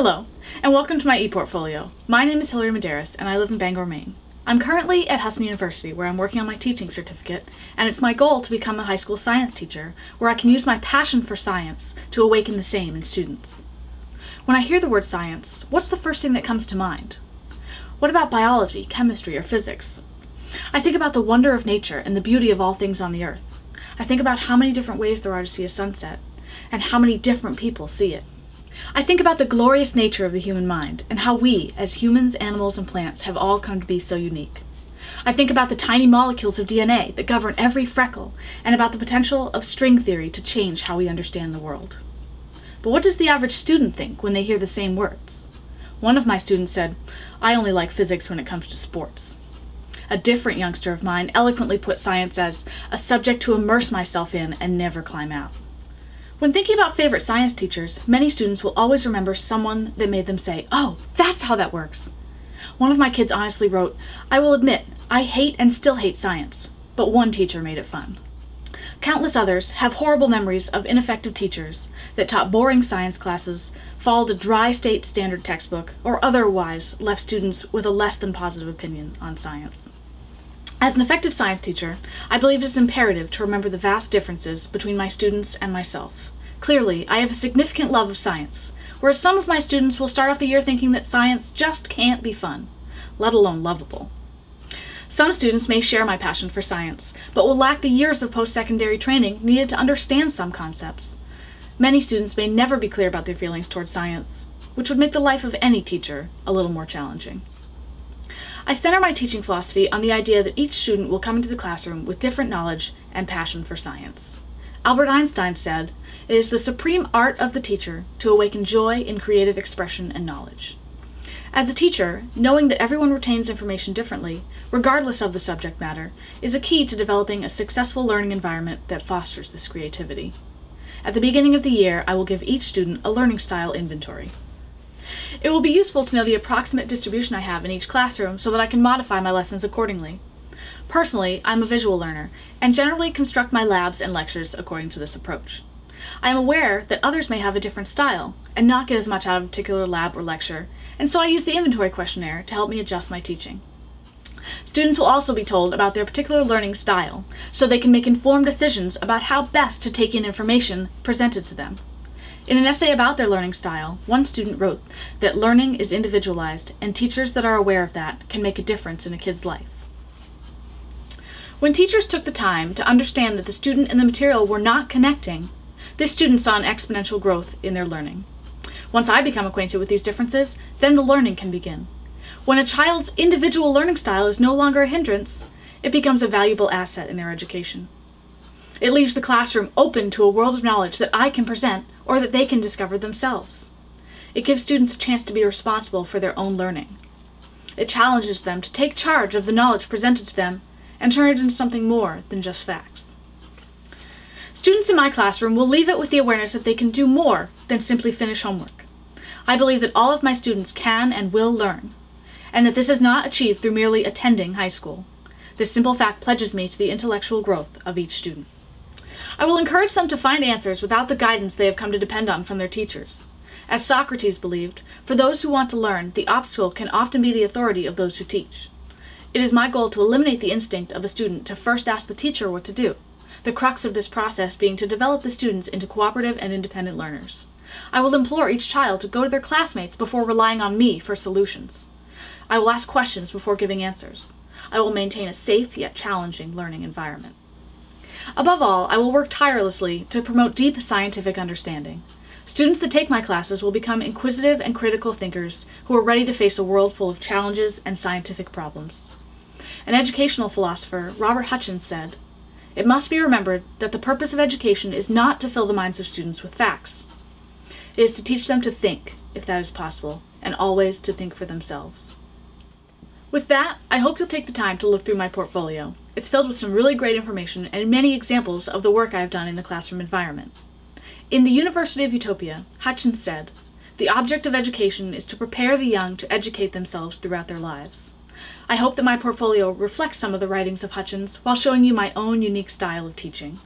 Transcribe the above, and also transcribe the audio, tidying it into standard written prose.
Hello, and welcome to my ePortfolio. My name is Hilary Medeiros, and I live in Bangor, Maine. I'm currently at Husson University, where I'm working on my teaching certificate, and it's my goal to become a high school science teacher, where I can use my passion for science to awaken the same in students. When I hear the word science, what's the first thing that comes to mind? What about biology, chemistry, or physics? I think about the wonder of nature and the beauty of all things on the earth. I think about how many different ways there are to see a sunset, and how many different people see it. I think about the glorious nature of the human mind, and how we, as humans, animals, and plants, have all come to be so unique. I think about the tiny molecules of DNA that govern every freckle, and about the potential of string theory to change how we understand the world. But what does the average student think when they hear the same words? One of my students said, "I only like physics when it comes to sports." A different youngster of mine eloquently put science as a subject to immerse myself in and never climb out. When thinking about favorite science teachers, many students will always remember someone that made them say, "Oh, that's how that works." One of my kids honestly wrote, "I will admit, I hate and still hate science, but one teacher made it fun." Countless others have horrible memories of ineffective teachers that taught boring science classes, followed a dry state standard textbook, or otherwise left students with a less than positive opinion on science. As an effective science teacher, I believe it's imperative to remember the vast differences between my students and myself. Clearly, I have a significant love of science, whereas some of my students will start off the year thinking that science just can't be fun, let alone lovable. Some students may share my passion for science, but will lack the years of post-secondary training needed to understand some concepts. Many students may never be clear about their feelings towards science, which would make the life of any teacher a little more challenging. I center my teaching philosophy on the idea that each student will come into the classroom with different knowledge and passion for science. Albert Einstein said, "It is the supreme art of the teacher to awaken joy in creative expression and knowledge." As a teacher, knowing that everyone retains information differently, regardless of the subject matter, is a key to developing a successful learning environment that fosters this creativity. At the beginning of the year, I will give each student a learning style inventory. It will be useful to know the approximate distribution I have in each classroom so that I can modify my lessons accordingly. Personally, I'm a visual learner, and generally construct my labs and lectures according to this approach. I am aware that others may have a different style, and not get as much out of a particular lab or lecture, and so I use the inventory questionnaire to help me adjust my teaching. Students will also be told about their particular learning style, so they can make informed decisions about how best to take in information presented to them. In an essay about their learning style, one student wrote that learning is individualized, and teachers that are aware of that can make a difference in a kid's life. When teachers took the time to understand that the student and the material were not connecting, this student saw an exponential growth in their learning. Once I become acquainted with these differences, then the learning can begin. When a child's individual learning style is no longer a hindrance, it becomes a valuable asset in their education. It leaves the classroom open to a world of knowledge that I can present or that they can discover themselves. It gives students a chance to be responsible for their own learning. It challenges them to take charge of the knowledge presented to them and turn it into something more than just facts. Students in my classroom will leave it with the awareness that they can do more than simply finish homework. I believe that all of my students can and will learn, and that this is not achieved through merely attending high school. This simple fact pledges me to the intellectual growth of each student. I will encourage them to find answers without the guidance they have come to depend on from their teachers. As Socrates believed, for those who want to learn, the obstacle can often be the authority of those who teach. It is my goal to eliminate the instinct of a student to first ask the teacher what to do, the crux of this process being to develop the students into cooperative and independent learners. I will implore each child to go to their classmates before relying on me for solutions. I will ask questions before giving answers. I will maintain a safe yet challenging learning environment. Above all, I will work tirelessly to promote deep scientific understanding. Students that take my classes will become inquisitive and critical thinkers who are ready to face a world full of challenges and scientific problems. An educational philosopher, Robert Hutchins, said, "It must be remembered that the purpose of education is not to fill the minds of students with facts. It is to teach them to think, if that is possible, and always to think for themselves." With that, I hope you'll take the time to look through my portfolio. It's filled with some really great information and many examples of the work I have done in the classroom environment. In the University of Utopia, Hutchins said, "The object of education is to prepare the young to educate themselves throughout their lives." I hope that my portfolio reflects some of the writings of Hutchins while showing you my own unique style of teaching.